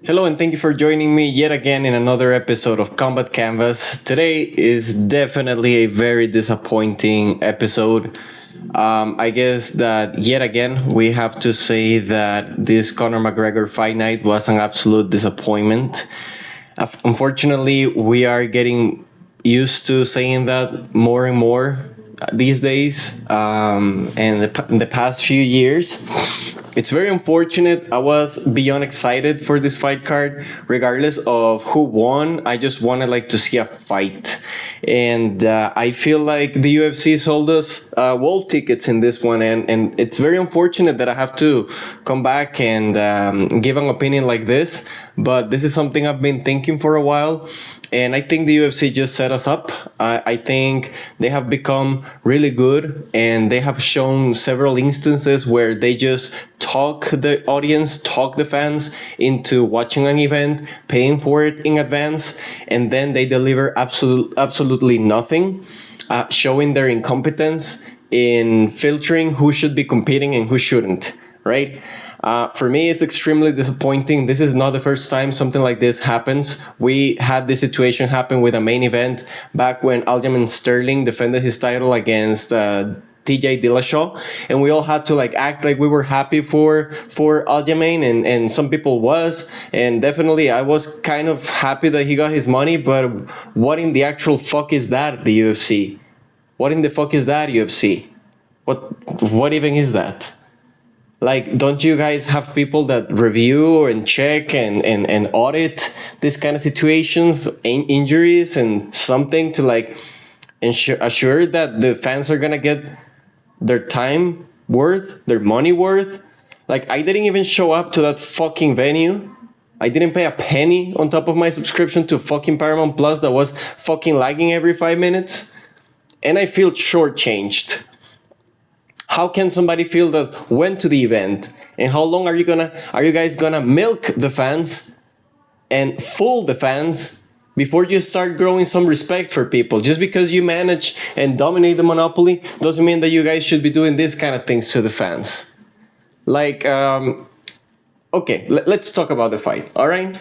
Hello, and thank you for joining me yet again in another episode of Kombat Kanvas. Today is definitely a very disappointing episode. I guess that yet again we have to say that this Conor McGregor fight night was an absolute disappointment. Unfortunately, we are getting used to saying that more and more these days, and in the past few years. It's very unfortunate. I was beyond excited for this fight card, regardless of who won. I just wanted to see a fight, and I feel like the UFC sold us wolf tickets in this one, and it's very unfortunate that I have to come back and give an opinion like this. But this is something I've been thinking for a while. And I think the UFC just set us up. I think they have become really good, and they have shown several instances where they just talk the audience, talk the fans into watching an event, paying for it in advance, and then they deliver absolutely nothing, showing their incompetence in filtering who should be competing and who shouldn't, right? For me, it's extremely disappointing. This is not the first time something like this happens. We had this situation happen with a main event back when Aljamain Sterling defended his title against TJ Dillashaw, and we all had to act like we were happy for Aljamain, and some people was, and definitely I was kind of happy that he got his money. But what in the actual fuck is that, the UFC? What in the fuck is that, UFC? What even is that? Don't you guys have people that review and check and audit this kind of situations, injuries, and something to assure that the fans are gonna get their time worth, their money worth? I didn't even show up to that fucking venue. I didn't pay a penny on top of my subscription to fucking Paramount Plus that was fucking lagging every 5 minutes. And I feel shortchanged. How can somebody feel that went to the event, and how long are you guys gonna milk the fans and fool the fans before you start growing some respect for people? Just because you manage and dominate the monopoly doesn't mean that you guys should be doing this kind of things to the fans. Okay, let's talk about the fight. All right,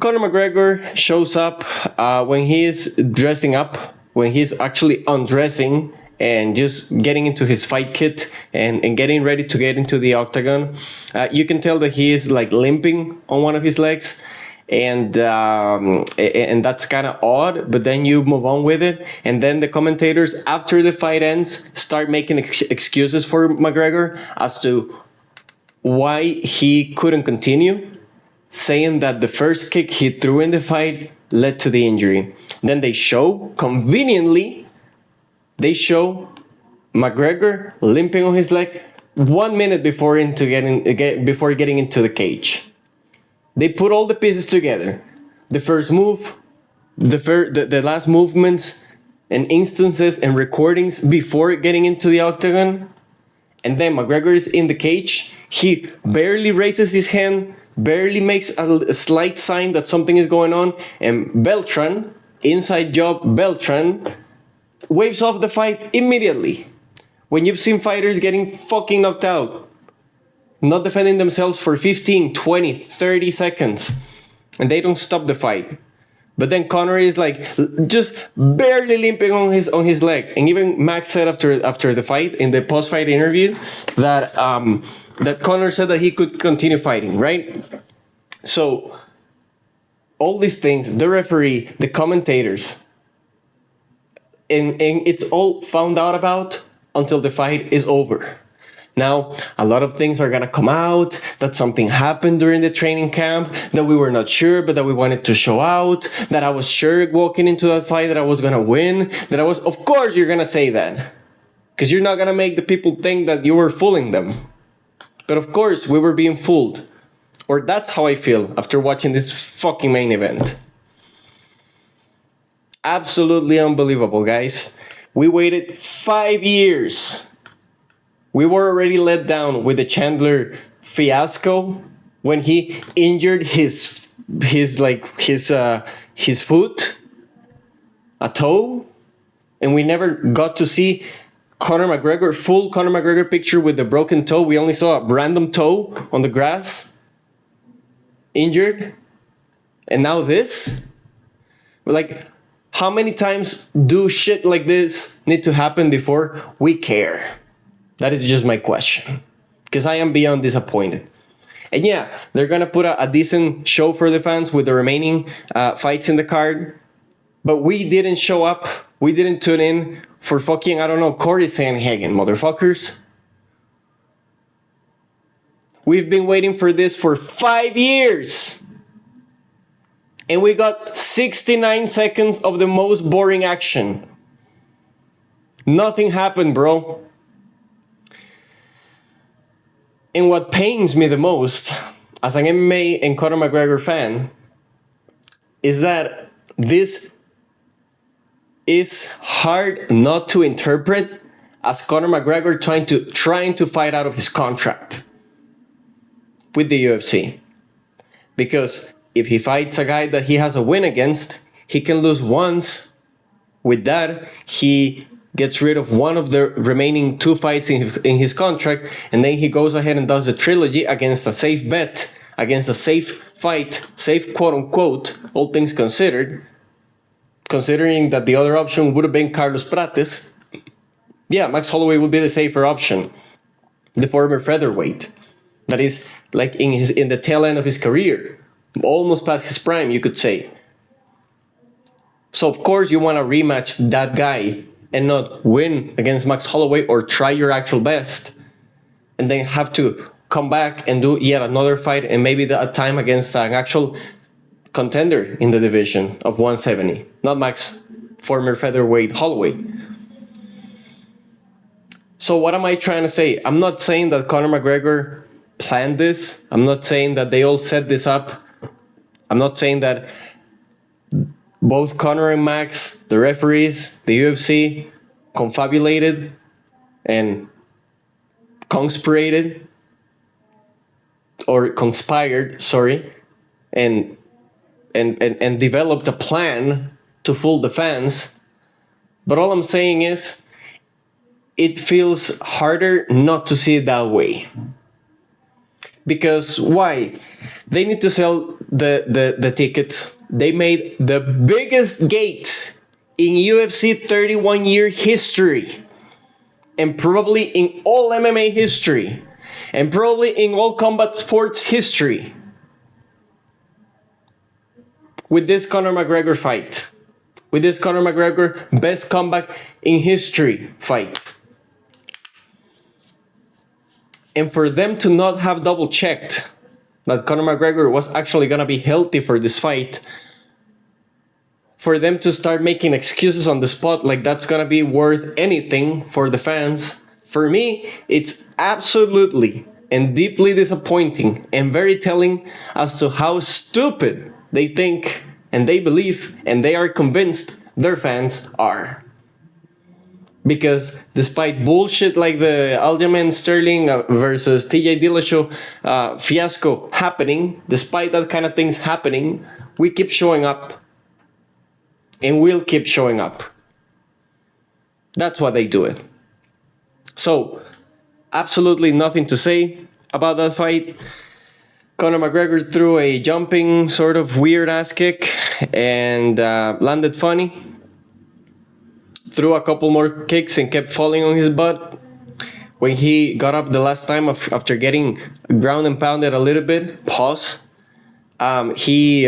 Conor McGregor shows up when he is dressing up, when he's actually undressing and just getting into his fight kit and getting ready to get into the octagon. You can tell that he is limping on one of his legs, and that's kind of odd, but then you move on with it, and then the commentators, after the fight ends, start making excuses for McGregor as to why he couldn't continue, saying that the first kick he threw in the fight led to the injury. Then they show McGregor limping on his leg 1 minute before getting into the cage. They put all the pieces together. The first move, the last movements and instances and recordings before getting into the octagon. And then McGregor is in the cage. He barely raises his hand, barely makes a slight sign that something is going on. And Beltran, inside job Beltran, waves off the fight immediately. When you've seen fighters getting fucking knocked out, not defending themselves for 15, 20, 30 seconds, and they don't stop the fight. But then Conor is just barely limping on his leg. And even Max said after the fight, in the post-fight interview, that Conor said that he could continue fighting, right? So all these things, the referee, the commentators, and it's all found out about until the fight is over. Now, a lot of things are gonna come out, that something happened during the training camp, that we were not sure, but that we wanted to show out, that I was sure walking into that fight that I was gonna win, of course you're gonna say that. Because you're not gonna make the people think that you were fooling them. But of course, we were being fooled. Or that's how I feel after watching this fucking main event. Absolutely unbelievable, guys. We waited 5 years. We were already let down with the Chandler fiasco when he injured his foot, a toe, and we never got to see full Conor McGregor picture with the broken toe. We only saw a random toe on the grass. injured, and now this. Like, how many times do shit like this need to happen before we care? That is just my question, because I am beyond disappointed. And yeah, they're gonna put a decent show for the fans with the remaining fights in the card, but we didn't show up. We didn't tune in for fucking, I don't know, Corey Sandhagen, motherfuckers. We've been waiting for this for 5 years. And we got 69 seconds of the most boring action. Nothing happened, bro. And what pains me the most, as an MMA and Conor McGregor fan, is that this is hard not to interpret as Conor McGregor trying to fight out of his contract with the UFC. Because if he fights a guy that he has a win against, he can lose once. With that, he gets rid of one of the remaining 2 fights in his contract, and then he goes ahead and does a trilogy against a safe bet, against a safe fight, safe quote unquote, all things considered, considering that the other option would have been Carlos Prates. Yeah, Max Holloway would be the safer option, the former featherweight, that is like in the tail end of his career, almost past his prime, you could say. So of course you want to rematch that guy and not win against Max Holloway or try your actual best, and then have to come back and do yet another fight, and maybe a time against an actual contender in the division of 170, not Max, former featherweight Holloway. So what am I trying to say? I'm not saying that Conor McGregor planned this. I'm not saying that they all set this up. I'm not saying that both Conor and Max, the referees, the UFC, confabulated and conspired, and developed a plan to fool the fans. But all I'm saying is, it feels harder not to see it that way. Because why? They need to sell the tickets. They made the biggest gate in UFC 31-year history, and probably in all MMA history, and probably in all combat sports history, with this Conor McGregor fight. With this Conor McGregor best comeback in history fight. And for them to not have double checked that Conor McGregor was actually gonna be healthy for this fight, for them to start making excuses on the spot like that's gonna be worth anything for the fans, for me, it's absolutely and deeply disappointing and very telling as to how stupid they think and they believe and they are convinced their fans are. Because despite bullshit like the Aljamain Sterling versus TJ Dillashaw fiasco happening, despite that kind of things happening, we keep showing up. And we'll keep showing up. That's why they do it. So, absolutely nothing to say about that fight. Conor McGregor threw a jumping, sort of weird ass kick and landed funny. Threw a couple more kicks and kept falling on his butt. When he got up the last time after getting ground and pounded a little bit, he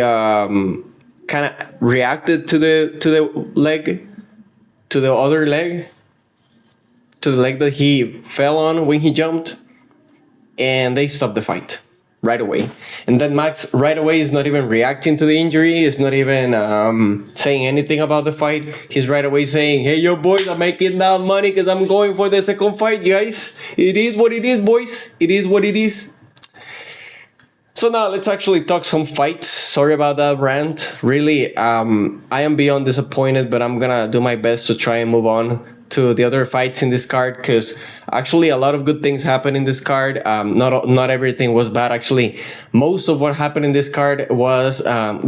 kind of reacted to the leg, to the other leg, to the leg that he fell on when he jumped, and they stopped the fight right away. And then Max right away is not even reacting to the injury, is not even saying anything about the fight. He's right away saying, hey, yo, boys, I'm making that money because I'm going for the second fight, guys. It is what it is, boys. It is what it is. So now let's actually talk some fights. Sorry about that rant. Really, I am beyond disappointed, but I'm gonna do my best to try and move on to the other fights in this card, because actually a lot of good things happened in this card. Not everything was bad. Actually, most of what happened in this card was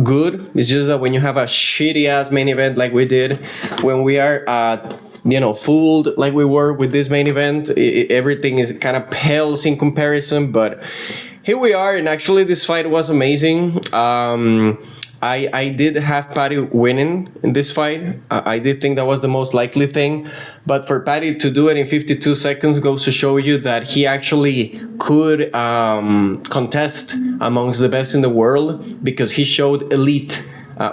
good. It's just that when you have a shitty ass main event like we did, when we are fooled like we were with this main event, everything is kind of pales in comparison. But Here we are, and actually, this fight was amazing. I did have Patty winning in this fight. I did think that was the most likely thing, but for Patty to do it in 52 seconds goes to show you that he actually could contest amongst the best in the world, because he showed elite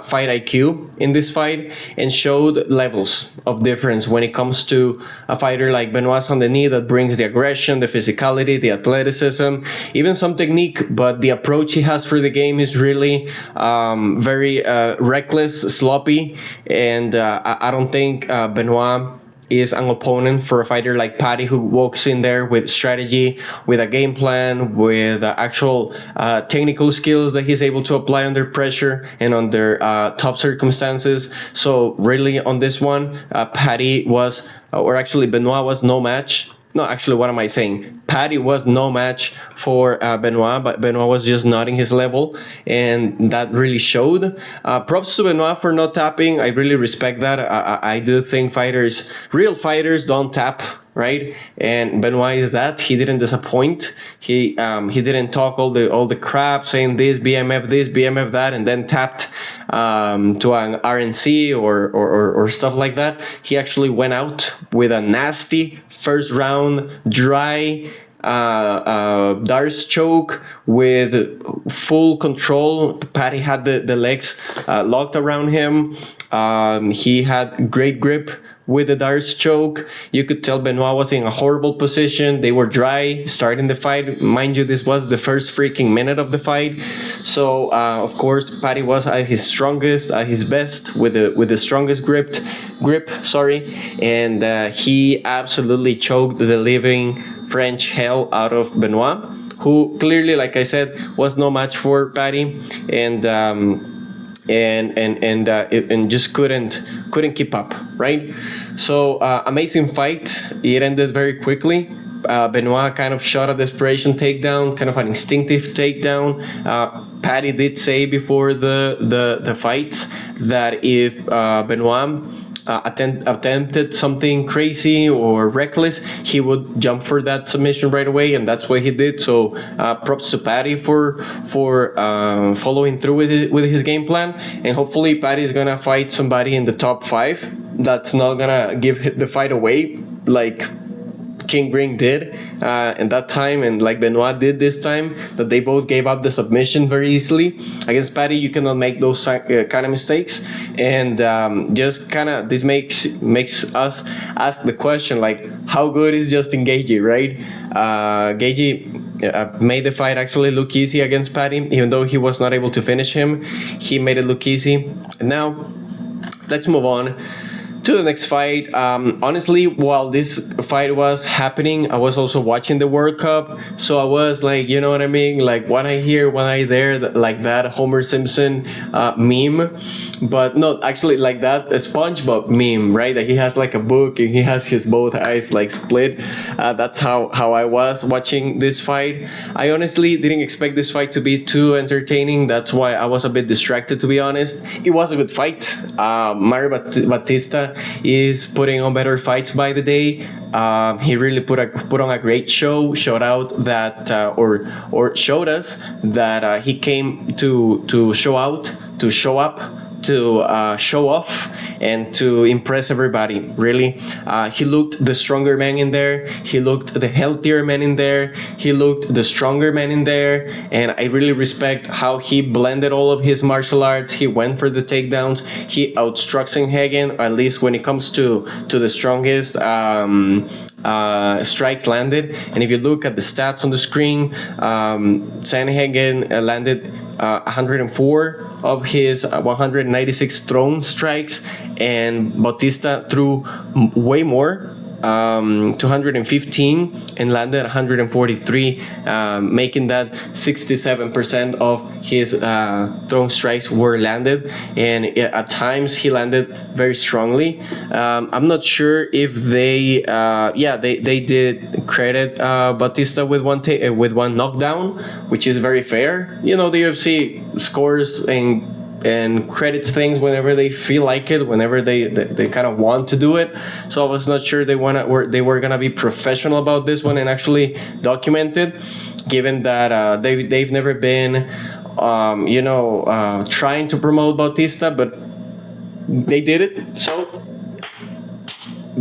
fight IQ in this fight and showed levels of difference when it comes to a fighter like Benoit Saint-Denis that brings the aggression, the physicality, the athleticism, even some technique, but the approach he has for the game is really very reckless, sloppy, and I don't think Benoit is an opponent for a fighter like Patty, who walks in there with strategy, with a game plan, with actual technical skills that he's able to apply under pressure and under tough circumstances. So really on this one, Patty was, or actually Benoit was no match. No, actually, what am I saying? Patty was no match for Benoit, but Benoit was just not in his level, and that really showed. Props to Benoit for not tapping. I really respect that. I do think fighters, real fighters, don't tap, right? And Benoit is that. He didn't disappoint. He didn't talk all the crap saying this, BMF that, and then tapped to an RNC or stuff like that. He actually went out with a nasty first round dry Darce choke with full control. Patty had the legs locked around him. He had great grip with the Darce choke. You could tell Benoit was in a horrible position. They were dry starting the fight. Mind you, this was the first freaking minute of the fight. So, of course, Patty was at his strongest, at his best, with the strongest grip, and he absolutely choked the living French hell out of Benoit, who clearly, like I said, was no match for Patty, and just couldn't keep up, right? So amazing fight. It ended very quickly. Benoit kind of shot a desperation takedown, kind of an instinctive takedown. Patty did say before the fight that if Benoit attempted something crazy or reckless, he would jump for that submission right away, and that's what he did. So props to Patty for following through with his game plan, and hopefully Patty is gonna fight somebody in the top 5 that's not gonna give the fight away like King Ring did in that time, and like Benoit did this time, that they both gave up the submission very easily. Against Patty, you cannot make those kind of mistakes, and just kind of this makes us ask the question, like, how good is Justin Gaethje, right? Gaethje made the fight actually look easy against Patty, even though he was not able to finish him. He made it look easy. And now, let's move on to the next fight. Honestly, while this fight was happening, I was also watching the World Cup, so I was like, you know what I mean, like one eye here, one eye there, like that Homer Simpson meme, but not actually like that SpongeBob meme, right? That he has like a book and he has his both eyes like split. That's how I was watching this fight. I honestly didn't expect this fight to be too entertaining. That's why I was a bit distracted, to be honest. It was a good fight. Mario Batista is putting on better fights by the day. He really put on a great show. Showed out that or showed us that he came to show out, to show up, to show off, and to impress everybody. Really, he looked the stronger man in there. He looked the healthier man in there. He looked the stronger man in there. And I really respect how he blended all of his martial arts. He went for the takedowns. He outstruck Sanhagen, at least when it comes to the strongest strikes landed. And if you look at the stats on the screen, Sanhagen landed 104 of his 196 thrown strikes, and Bautista threw way more, 215, and landed 143, making that 67% of his thrown strikes were landed, and at times he landed very strongly. I'm not sure if they did credit Bautista with one knockdown, which is very fair. You know, the UFC scores and and credits things whenever they feel like it, whenever they kind of want to do it. So I was not sure they were gonna be professional about this one and actually document it, given that they've never been trying to promote Bautista, but they did it. So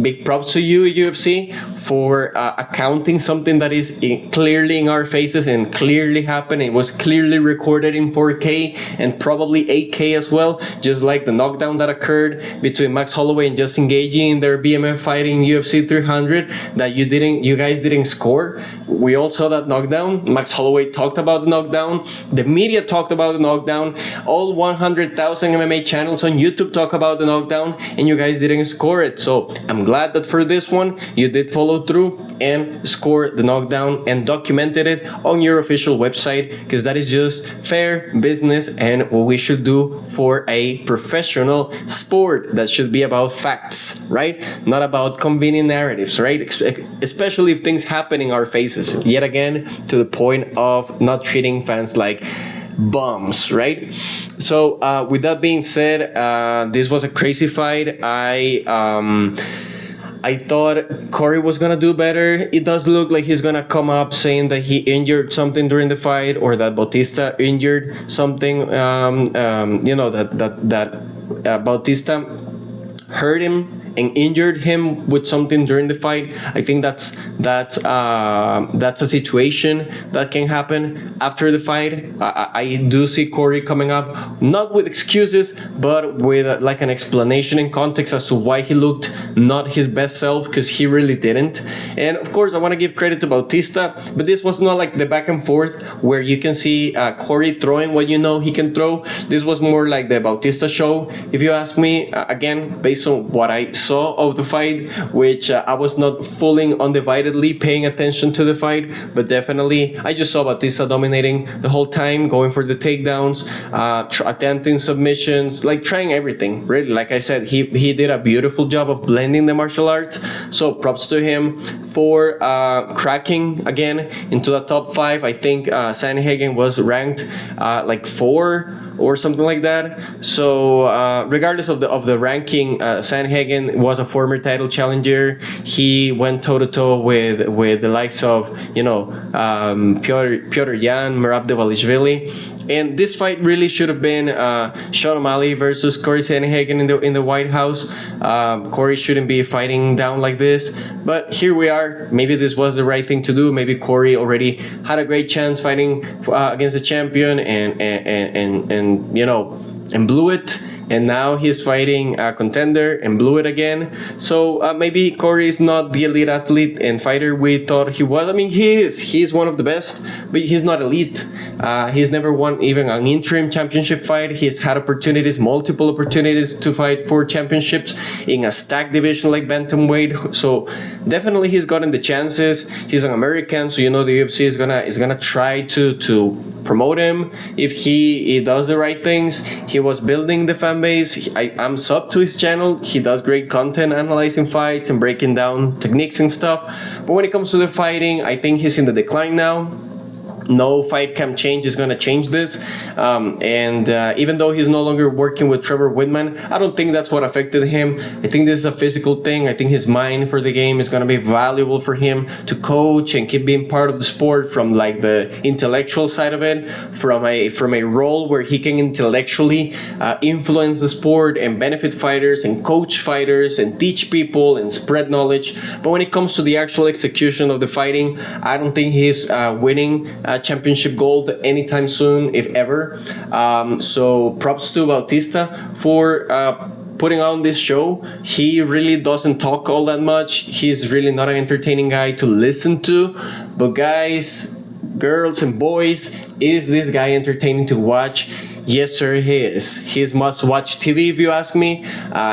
big props to you, UFC, for accounting something that is clearly in our faces and clearly happened. It was clearly recorded in 4K and probably 8K as well, just like the knockdown that occurred between Max Holloway and Justin Gaethje in their BMF fight in UFC 300 that you guys didn't score. We all saw that knockdown. Max Holloway talked about the knockdown. The media talked about the knockdown. All 100,000 MMA channels on YouTube talk about the knockdown, and you guys didn't score it. So I'm glad that for this one, you did follow through and score the knockdown and documented it on your official website, because that is just fair business and what we should do for a professional sport that should be about facts, right? Not about convenient narratives, right? Especially if things happen in our faces, yet again, to the point of not treating fans like bums, right? So with that being said, this was a crazy fight. I thought Corey was gonna do better. It does look like he's gonna come up saying that he injured something during the fight, or that Bautista injured something. That Bautista hurt him and injured him with something during the fight. I think that's a situation that can happen after the fight. I do see Corey coming up, not with excuses, but with like an explanation and context as to why he looked not his best self, because he really didn't. And of course, I want to give credit to Bautista, but this was not like the back and forth where you can see Corey throwing what you know he can throw. This was more like the Bautista show, if you ask me. Again, based on what I saw of the fight, which I was not fully undividedly paying attention to the fight, but definitely I just saw Bautista dominating the whole time, going for the takedowns, attempting submissions, like trying everything, really. Like I said, he did a beautiful job of blending the martial arts, so props to him for cracking again into the top 5. I think Sandhagen was ranked like 4 or something like that. So regardless of the ranking, Sandhagen was a former title challenger. He went toe to toe with the likes of Piotr Jan, Merab Dvalishvili. And this fight really should have been Sean O'Malley versus Corey Sandhagen in the White House. Corey shouldn't be fighting down like this, but here we are. Maybe this was the right thing to do. Maybe Corey already had a great chance fighting against the champion and blew it. And now he's fighting a contender and blew it again. So maybe Corey is not the elite athlete and fighter we thought he was. I mean, he is. He's one of the best, but he's not elite. He's never won even an interim championship fight. He's had multiple opportunities to fight for championships in a stacked division like bantamweight. So definitely he's gotten the chances. He's an American, so the UFC is gonna try to promote him if he does the right things. He was building the fan base. I'm sub to his channel. He does great content analyzing fights and breaking down techniques and stuff. But when it comes to the fighting, I think he's in the decline now. No fight camp change is going to change this. Even though he's no longer working with Trevor Whitman, I don't think that's what affected him. I think this is a physical thing. I think his mind for the game is going to be valuable for him to coach and keep being part of the sport from like the intellectual side of it, from a role where he can intellectually influence the sport and benefit fighters and coach fighters and teach people and spread knowledge. But when it comes to the actual execution of the fighting, I don't think he's winning championship gold anytime soon, if ever. So props to Bautista for putting on this show. He really doesn't talk all that much. He's really not an entertaining guy to listen to. But guys, girls and boys, is this guy entertaining to watch? Yes, sir, he is. He's must-watch TV, if you ask me.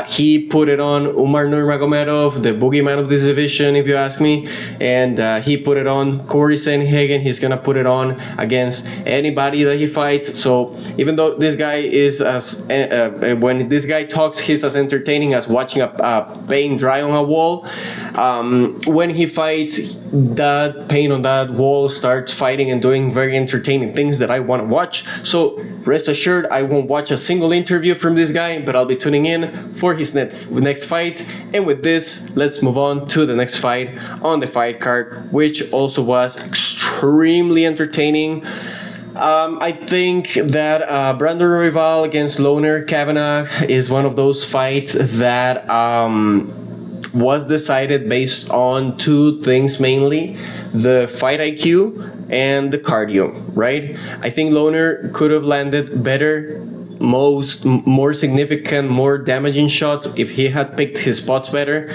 He put it on Umar Nurmagomedov, the boogeyman of this division, if you ask me. And he put it on Corey Sandhagen. He's going to put it on against anybody that he fights. So even though this guy is, when this guy talks, he's as entertaining as watching a paint dry on a wall. When he fights, that paint on that wall starts fighting and doing very entertaining and things that I want to watch. So rest assured, I won't watch a single interview from this guy, but I'll be tuning in for his next fight. And with this, let's move on to the next fight on the fight card, which also was extremely entertaining. I think that Brandon Royval against Loner Kavanagh is one of those fights that was decided based on two things mainly: the fight IQ and the cardio, right? I think Loner could have landed better, more significant, more damaging shots if he had picked his spots better.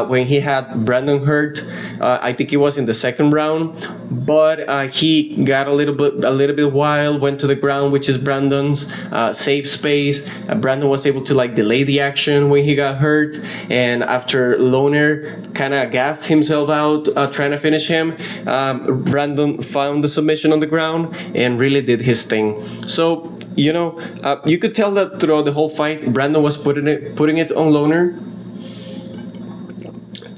When he had Brandon hurt, I think it was in the second round, but he got a little bit wild, went to the ground, which is Brandon's safe space. Brandon was able to like delay the action when he got hurt, and after Loner kind of gassed himself out trying to finish him, Brandon found the submission on the ground and really did his thing. So you could tell that throughout the whole fight, Brandon was putting it on Loner,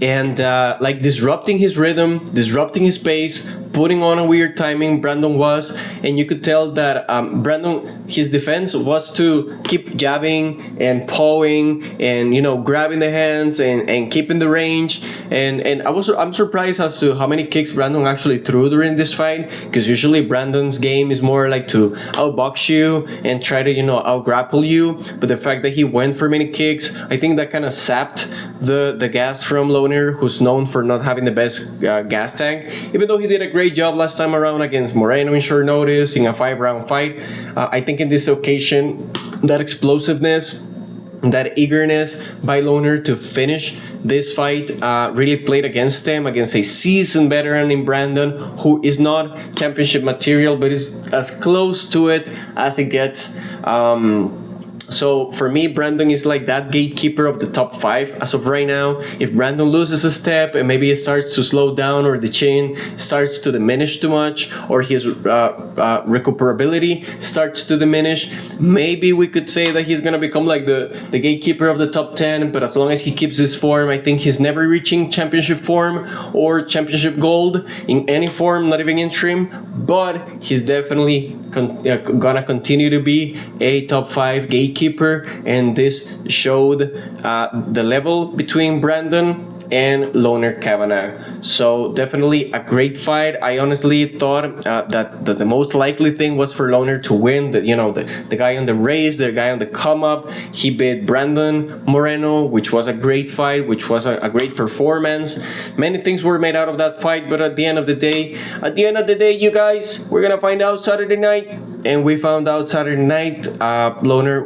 and like disrupting his rhythm, disrupting his pace, putting on a weird timing. Brandon was, and you could tell that Brandon, his defense was to keep jabbing and pawing and grabbing the hands and keeping the range. And I'm surprised as to how many kicks Brandon actually threw during this fight, because usually Brandon's game is more like to outbox you and try to out grapple you. But the fact that he went for many kicks, I think that kind of sapped the gas from Loner, who's known for not having the best gas tank, even though he did a great job last time around against Moreno in short notice in a 5-round fight. I think in this occasion, that explosiveness, that eagerness by Loner to finish this fight really played against him, against a seasoned veteran in Brandon, who is not championship material, but is as close to it as it gets. So for me, Brandon is like that gatekeeper of the top 5 as of right now. If Brandon loses a step and maybe it starts to slow down, or the chain starts to diminish too much, or his recuperability starts to diminish, maybe we could say that he's going to become like the gatekeeper of the top 10. But as long as he keeps this form, I think he's never reaching championship form or championship gold in any form, not even interim. But he's definitely gonna continue to be a top 5 gatekeeper, and this showed the level between Brandon and Loner Kavanagh. So definitely a great fight. I honestly thought that the most likely thing was for Loner to win. The guy on the race, the guy on the come up. He beat Brandon Moreno, which was a great fight, which was a great performance. Many things were made out of that fight, but at the end of the day, you guys, we're gonna find out Saturday night. And we found out Saturday night, Loner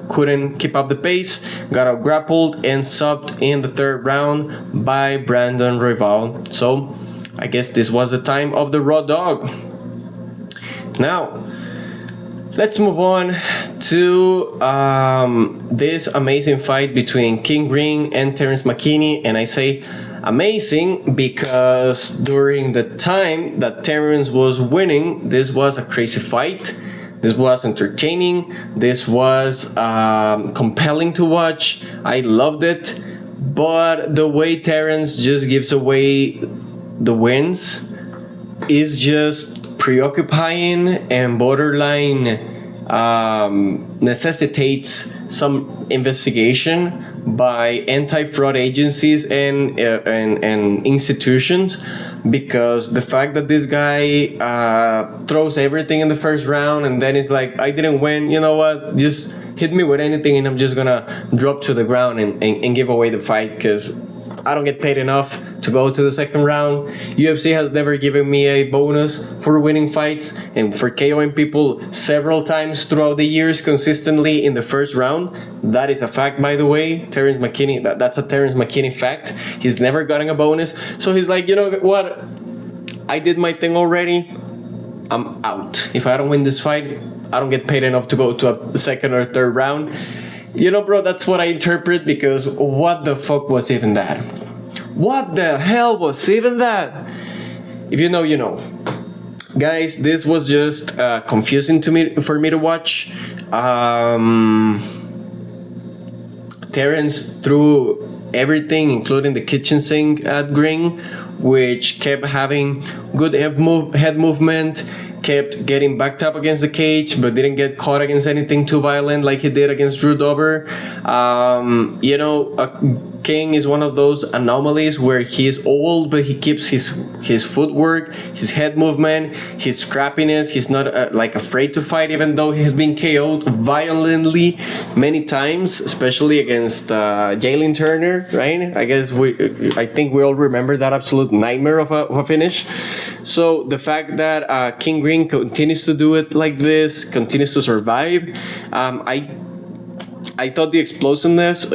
couldn't keep up the pace, got out grappled and subbed in the third round by Brandon Royval. So I guess this was the time of the raw dog. Now, let's move on to this amazing fight between King Ring and Terrence McKinney. And I say amazing because during the time that Terrence was winning, this was a crazy fight. This was entertaining. This was compelling to watch. I loved it. But the way Terrence just gives away the wins is just preoccupying and borderline necessitates some investigation by anti-fraud agencies and institutions, because the fact that this guy throws everything in the first round and then is like, I didn't win, you know what, just hit me with anything and I'm just gonna drop to the ground and give away the fight because I don't get paid enough to go to the second round. UFC has never given me a bonus for winning fights and for KOing people several times throughout the years consistently in the first round. That is a fact, by the way. Terrence McKinney, that's a Terrence McKinney fact. He's never gotten a bonus. So he's like, you know what? I did my thing already. I'm out. If I don't win this fight, I don't get paid enough to go to a second or third round. You know, bro, that's what I interpret, because what the fuck was even that? What the hell was even that? If you know, you know. Guys, this was just confusing for me to watch. Terrence threw everything, including the kitchen sink at Gring, which kept having good head movement kept getting backed up against the cage, but didn't get caught against anything too violent like he did against Drew Dober. King is one of those anomalies where he is old, but he keeps his footwork, his head movement, his scrappiness. He's not afraid to fight, even though he has been KO'd violently many times, especially against Jalen Turner. Right? I think we all remember that absolute nightmare of a finish. So the fact that King Green continues to do it like this, continues to survive, I thought the explosiveness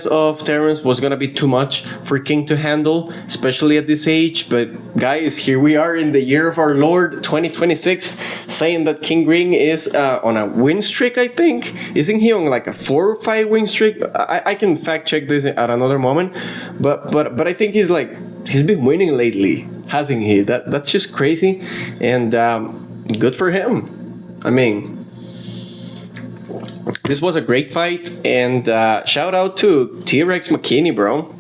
of Terrence was gonna be too much for King to handle, especially at this age. But guys, here we are in the year of our Lord 2026, saying that King Green is on a win streak. I think, isn't he on like a 4 or 5 win streak? I can fact check this at another moment, but I think he's been winning lately, hasn't he? That's just crazy, and good for him. I mean, this was a great fight, and shout out to T-Rex McKinney, bro.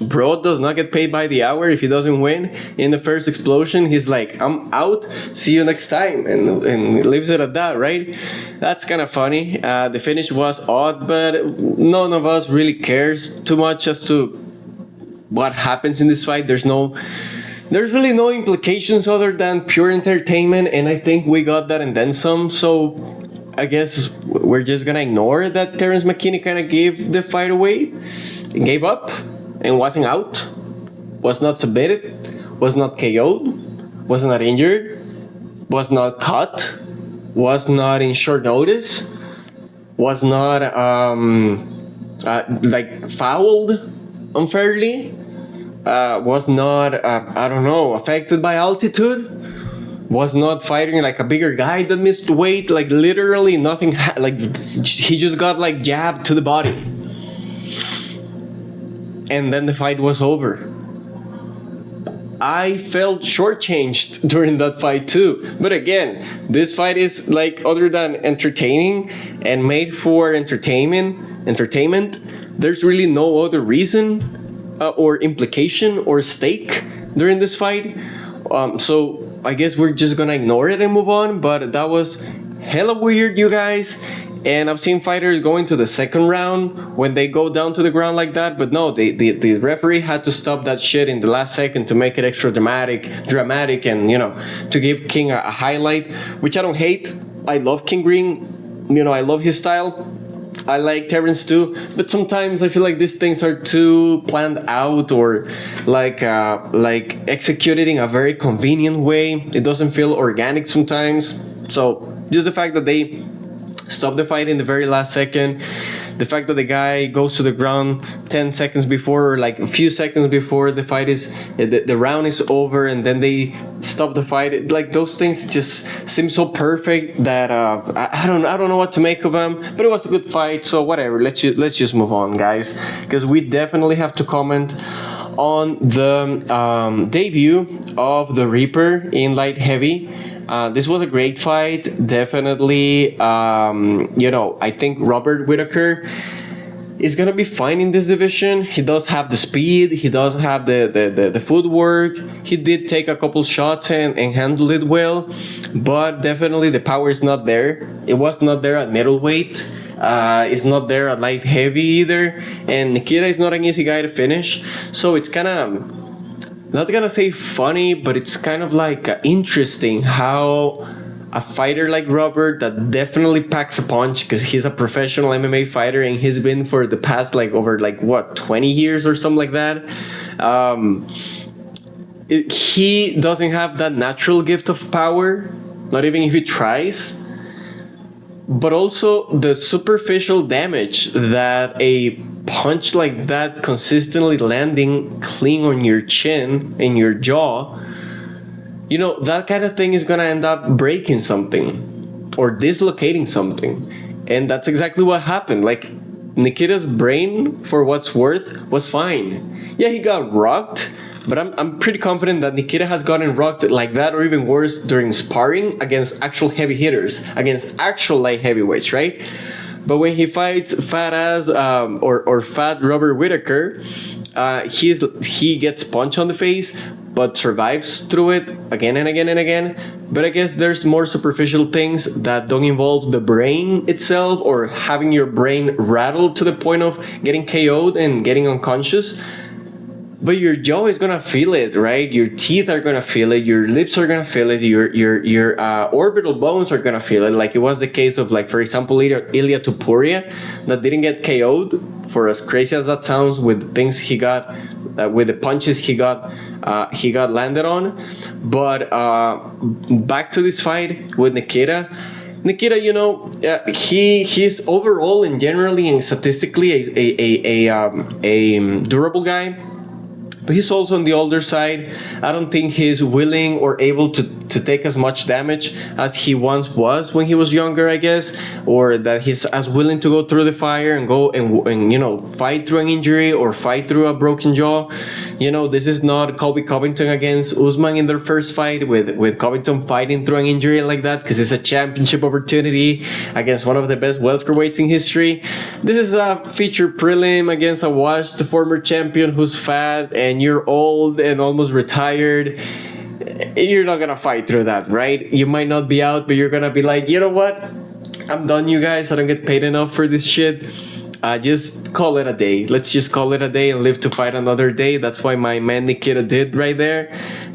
Bro does not get paid by the hour if he doesn't win. In the first explosion, he's like, I'm out, see you next time, and leaves it at that, right? That's kind of funny. The finish was odd, but none of us really cares too much as to what happens in this fight. There's really no implications other than pure entertainment, and I think we got that and then some. So I guess we're just gonna ignore that Terrence McKinney kind of gave the fight away, and gave up, and wasn't out, was not submitted, was not KO'd, was not injured, was not cut, was not in short notice, was not fouled unfairly, was not affected by altitude, was not fighting like a bigger guy that missed weight. Like literally nothing. He just got like jabbed to the body, and then the fight was over. I felt shortchanged during that fight too. But again, this fight is like, other than entertaining and made for entertainment, there's really no other reason or implication or stake during this fight. So I guess we're just gonna ignore it and move on. But that was hella weird, you guys. And I've seen fighters go into the second round when they go down to the ground like that, but no, the referee had to stop that shit in the last second to make it extra dramatic, and to give King a highlight, which I don't hate. I love King Green, I love his style. I like Terrence too, but sometimes I feel like these things are too planned out, or like executed in a very convenient way. It doesn't feel organic sometimes. So just the fact that they stop the fight in the very last second, the fact that the guy goes to the ground 10 seconds before, or like a few seconds before the fight the round is over, and then they stop the fight, like those things just seem so perfect that I don't know what to make of them. But it was a good fight, so whatever. Let's just move on, guys, because we definitely have to comment on the debut of the Reaper in light heavy. This was a great fight, definitely. I think Robert Whittaker is gonna be fine in this division. He does have the speed, he does have the footwork. He did take a couple shots and handle it well, but definitely the power is not there. It was not there at middleweight. It's not there at light heavy either. And Nikita is not an easy guy to finish, so it's kind of, not gonna say funny, but it's kind of like interesting how a fighter like Robert, that definitely packs a punch because he's a professional MMA fighter and he's been for the past over 20 years or something like that. He doesn't have that natural gift of power, not even if he tries. But also the superficial damage that a punch like that consistently landing clean on your chin and your jaw, that kind of thing is gonna end up breaking something or dislocating something. And that's exactly what happened. Like, Nikita's brain, for what's worth, was fine. Yeah, he got rocked, but I'm pretty confident that Nikita has gotten rocked like that or even worse during sparring against actual heavy hitters, against actual light heavyweights, right? But when he fights fat ass or fat Robert Whittaker, he gets punched on the face, but survives through it again and again and again. But I guess there's more superficial things that don't involve the brain itself or having your brain rattled to the point of getting KO'd and getting unconscious. But your jaw is gonna feel it, right? Your teeth are gonna feel it. Your lips are gonna feel it. Your orbital bones are gonna feel it. Like it was the case of, like, for example, Ilya Tupuria, that didn't get KO'd, for as crazy as that sounds, with the things he got, with the punches he got landed on. But back to this fight with Nikita. Nikita, he's overall and generally and statistically a durable guy. But he's also on the older side. I don't think he's willing or able to take as much damage as he once was when he was younger, I guess, or that he's as willing to go through the fire and go and fight through an injury or fight through a broken jaw. This is not Colby Covington against Usman in their first fight, with Covington fighting through an injury like that, because it's a championship opportunity against one of the best welterweights in history. This is a featured prelim against a washed former champion who's fat and you're old and almost retired. You're not gonna fight through that, right? You might not be out, but you're gonna be like, you know what? I'm done, you guys. I don't get paid enough for this shit. Just call it a day. Let's just call it a day and live to fight another day. That's why my man Nikita did right there.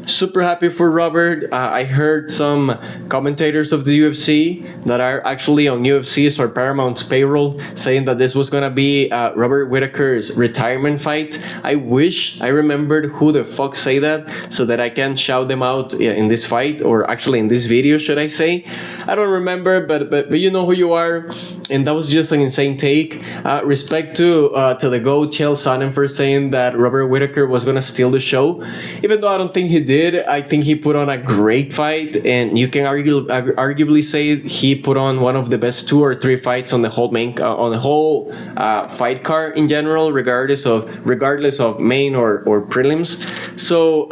Super happy for Robert. I heard some commentators of the UFC that are actually on UFC's or Paramount's payroll saying that this was gonna be Robert Whittaker's retirement fight. I wish I remembered who the fuck say that, so that I can shout them out in this fight, or actually in this video, should I say. I don't remember, but you know who you are. And that was just an insane take. Respect to the GOAT Chael Sonnen for saying that Robert Whittaker was gonna steal the show. Even though I don't think he did, I think he put on a great fight, and you can arguably say he put on one of the best 2 or 3 fights on the whole fight card in general, regardless of main or prelims. So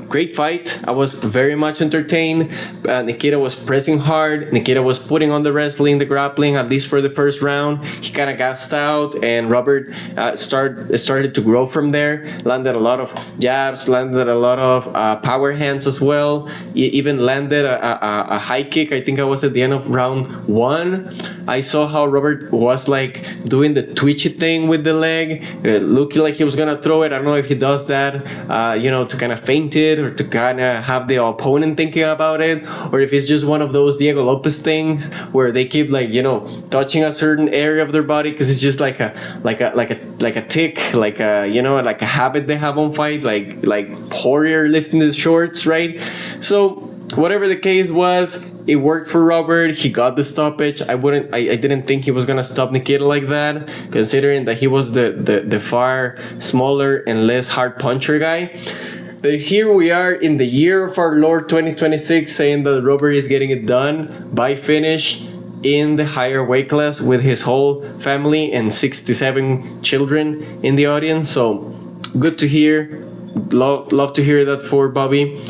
great fight. I was very much entertained. Nikita was pressing hard. Nikita was putting on the wrestling, the grappling, at least for the first round. He kind of gassed out, and Robert started to grow from there. Landed a lot of jabs, landed a lot of power hands as well. He even landed a high kick. I think I was at the end of round 1. I saw how Robert was like doing the twitchy thing with the leg, looking like he was gonna throw it. I don't know if he does that, to kind of feint it, or to kind of have the opponent thinking about it, or if it's just one of those Diego Lopez things where they keep touching a certain area of their body because it's just like a tick, like a habit they have on fight, like Poirier lifting the shorts, right? So whatever the case was, it worked for Robert. He got the stoppage. I didn't think he was gonna stop Nikita like that, considering that he was the far smaller and less hard puncher guy. But here we are in the year of our Lord 2026, saying that Robert is getting it done by finish in the higher weight class with his whole family and 67 children in the audience. So good to hear. Love to hear that for Bobby.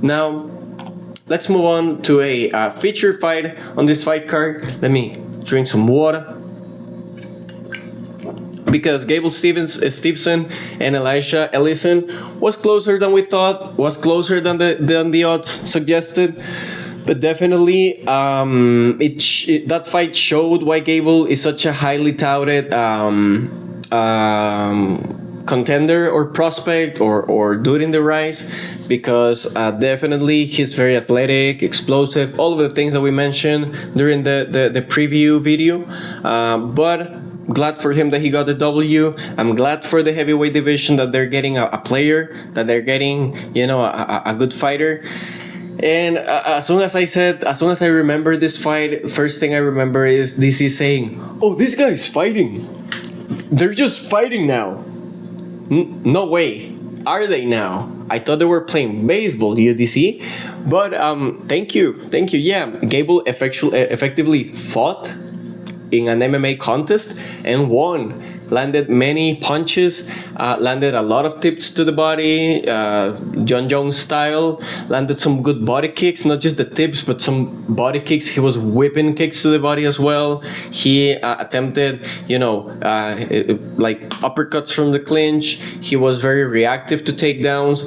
Now let's move on to a feature fight on this fight card. Let me drink some water. Because Gable Stevenson and Elisha Ellison was closer than we thought, was closer than the odds suggested. But definitely, that fight showed why Gable is such a highly touted contender or prospect or dude in the rise, because definitely he's very athletic, explosive, all of the things that we mentioned during the preview video. But glad for him that he got the W. I'm glad for the heavyweight division that they're getting a player, that they're getting a good fighter. And as soon as I remember this fight, first thing I remember is DC saying, "Oh, this guy's fighting. They're just fighting now." No way. Are they now? I thought they were playing baseball, UDC. But thank you. Yeah, Gable effectively fought in an MMA contest and won. Landed many punches, landed a lot of tips to the body, John Jones style. Landed some good body kicks, not just the tips, but some body kicks. He was whipping kicks to the body as well. He attempted, like uppercuts from the clinch. He was very reactive to takedowns.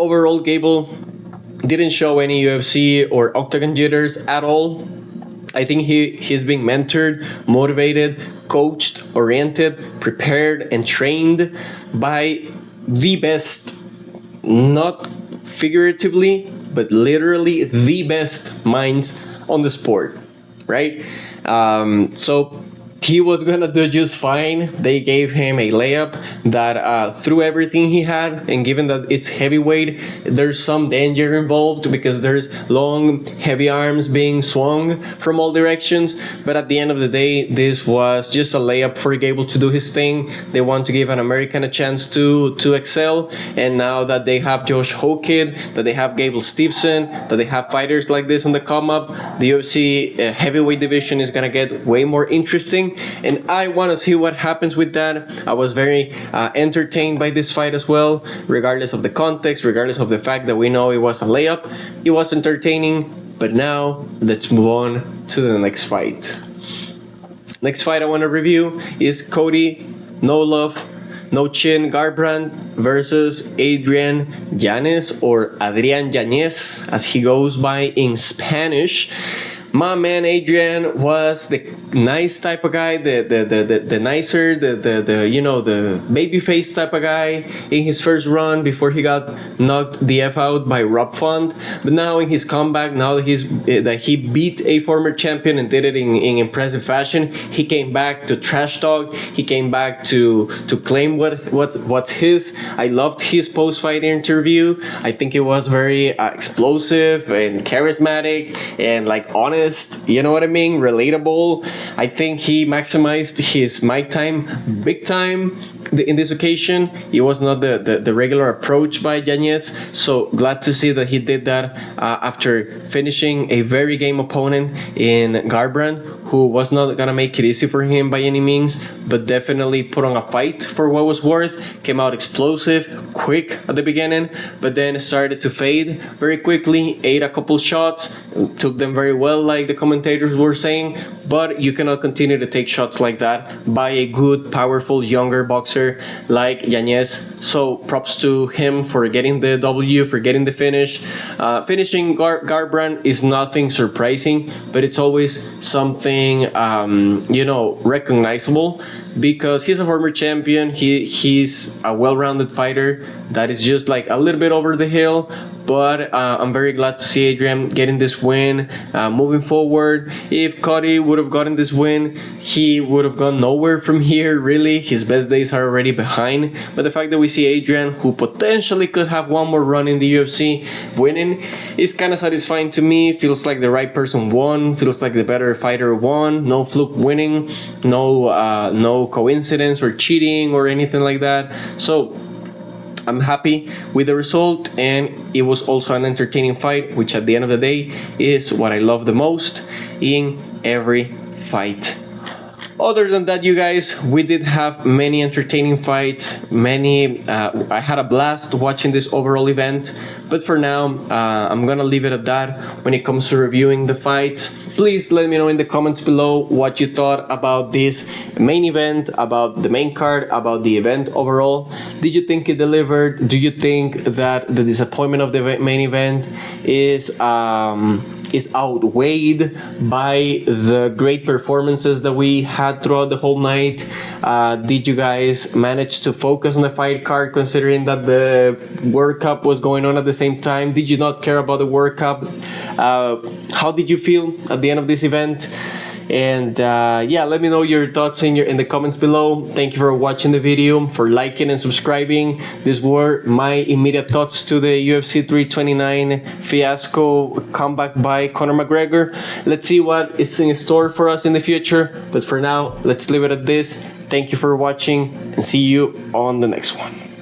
Overall, Gable didn't show any UFC or octagon jitters at all. I think he's being mentored, motivated, coached, oriented, prepared, and trained by the best, not figuratively, but literally the best minds on the sport, right? So he was gonna do just fine. They gave him a layup that threw everything he had, and given that it's heavyweight, there's some danger involved because there's long, heavy arms being swung from all directions. But at the end of the day, this was just a layup for Gable to do his thing. They want to give an American a chance to excel, and now that they have Josh Hokid, that they have Gable Stevenson, that they have fighters like this on the come up, the UFC heavyweight division is gonna get way more interesting. And I want to see what happens with that. I was very entertained by this fight as well, regardless of the context, regardless of the fact that we know it was a layup. It was entertaining. But now let's move on to the next fight. Next fight I want to review is Cody No Love No Chin Garbrandt versus Adrian Yanez, or Adrian Yanez as he goes by in Spanish. My man Adrian was the nice type of guy, the nicer, the you know, the baby face type of guy in his first run before he got knocked the F out by Rob Font. But now in his comeback, now that he beat a former champion and did it in impressive fashion, he came back to trash talk. He came back to claim what's his. I loved his post-fight interview. I think it was very explosive and charismatic and like honest. You know what I mean? Relatable. I think he maximized his mic time big time in this occasion. It was not the regular approach by Yanez. So glad to see that he did that after finishing a very game opponent in Garbrandt, who was not gonna make it easy for him by any means, but definitely put on a fight for what was worth. Came out explosive, quick at the beginning, but then started to fade very quickly. Ate a couple shots, took them very well, like the commentators were saying, but you cannot continue to take shots like that by a good, powerful, younger boxer like Yanez. So props to him for getting the W, for getting the finish. Finishing Garbrandt is nothing surprising, but it's always something recognizable, because he's a former champion. He's a well-rounded fighter that is just like a little bit over the hill. But I'm very glad to see Adrian getting this win. Moving forward, if Cody would have gotten this win, he would have gone nowhere from here, really. His best days are already behind. But the fact that we see Adrian, who potentially could have one more run in the UFC, winning is kind of satisfying to me. Feels like the right person won. Feels like the better fighter won. No fluke winning. No coincidence or cheating or anything like that. So I'm happy with the result, and it was also an entertaining fight, which at the end of the day is what I love the most in every fight. Other than that, you guys, we did have many entertaining fights. I had a blast watching this overall event, but for now, I'm gonna leave it at that. When it comes to reviewing the fights, please let me know in the comments below what you thought about this main event, about the main card, about the event overall. Did you think it delivered? Do you think that the disappointment of the main event is outweighed by the great performances that we had throughout the whole night? Did you guys manage to focus on the fight card, considering that the World Cup was going on at the same time? Did you not care about the World Cup? How did you feel at the end of this event? And let me know your thoughts in the comments below. Thank you for watching the video, for liking and subscribing. These were my immediate thoughts to the UFC 329 fiasco comeback by Conor McGregor. Let's see what is in store for us in the future, but for now, let's leave it at this. Thank you for watching, and see you on the next one.